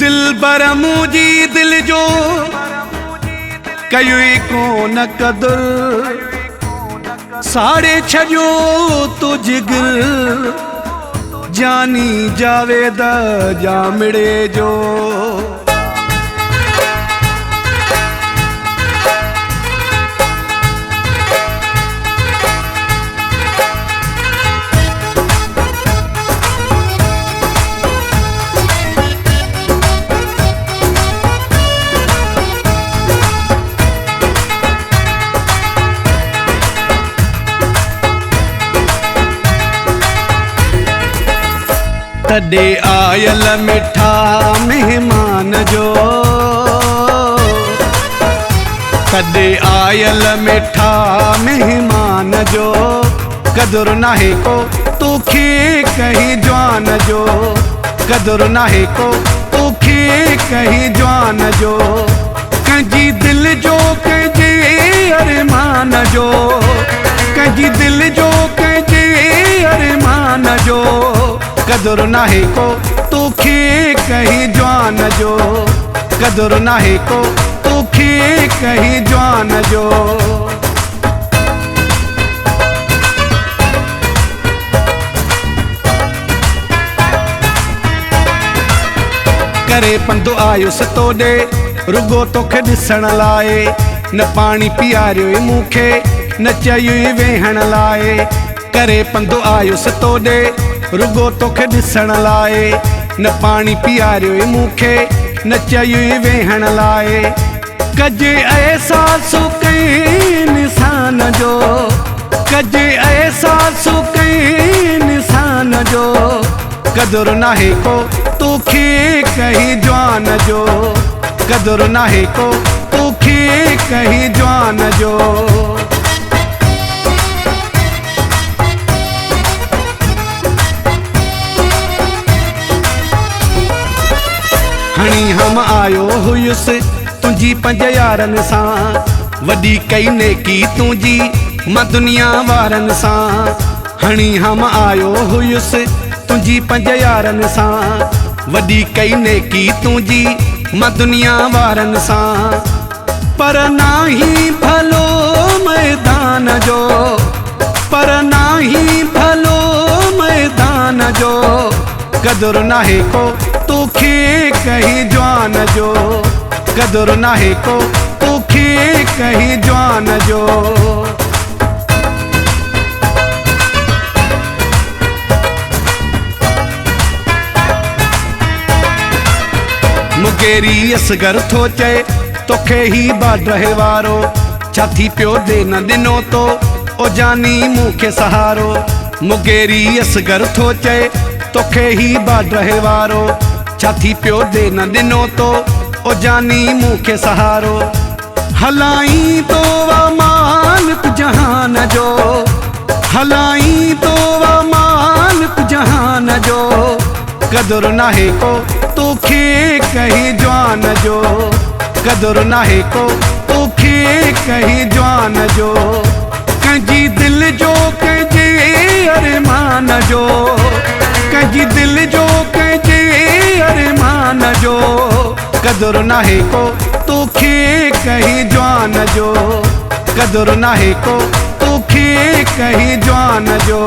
दिल बर मुंहिंजी दिल जो कयुई कोन कदुर साड़े छॾियो तो जिगर जानी जावेद जामिड़े जो तॾे आयल मिठा मेहमान जो तॾे आयल मिठा मेहमान जो कदुर नाहे को तोखे कहीं जवान जो कदुर नाहे को तोखे कहीं जवान जो कंहिंजी दिल जो कंहिंजे अरमान जो कंहिंजी दिल जो कंहिंजे अरमान जो कदुर नाहे को तोखे कहीं जवान जो कदुर नाहे को तोखे कहीं जवान जो करे पंधु आयुसि तोॾे रुगो तोखे ॾिसण लाइ न पाणी पीआरियो मूंखे न चयुई वेहण लाइ करे पंधु आयुसि तोॾे रुगो तोखे ॾिसण लाइ न पाणी पीआरियो मूंखे न चयुई वेहण लाइ कजे अहसासु कई निशान जो कजे अहसासु कई निशान जो कदुर नाहे को तोखे कहीं जवान जो कदुर नाहे को तोखे कहीं जवान जो हणी हम आयो हुयुसि तुंहिंजी 5 यारनि सां वॾी कई नेकी तुंहिंजी मां दुनिया वारनि सां हणी हम आयो हुयुसि तुंहिंजी 5 यारनि सां वॾी कई नेकी तुंहिंजी मां दुनिया वारनि सां पर नाही भलो मैदान जो पर नाही भलो मैदान जो कदुर नाहे को तोखे कहीं जवान जो कदुर नाहे को तोखे कहीं जवान जो मुकेरी असगर थो चए तोखे ही बाडे वारो छा थी पियो दे न ॾिनो तो ओ जानी मूंखे सहारो मुकेरी असगर थो चए तोखे ही बाडे वारो छा थी पियो दे न ॾिनो तो ओ जानी मूंखे सहारो हलाई तो मालिक जहान जो हलाई तो मालिक जहान जो कदुर नाहे को तोखे कहीं जवान जो कदुर नाहे को तोखे कहीं जवान जो कंहिंजी दिल जो कंहिंजे अरमान जो कंहिंजी दिल जो कंहिंजे अरमान जो कदुर नाहे को तोखे कहीं जवान जो कदुर नाहे को तोखे कहीं जवान जो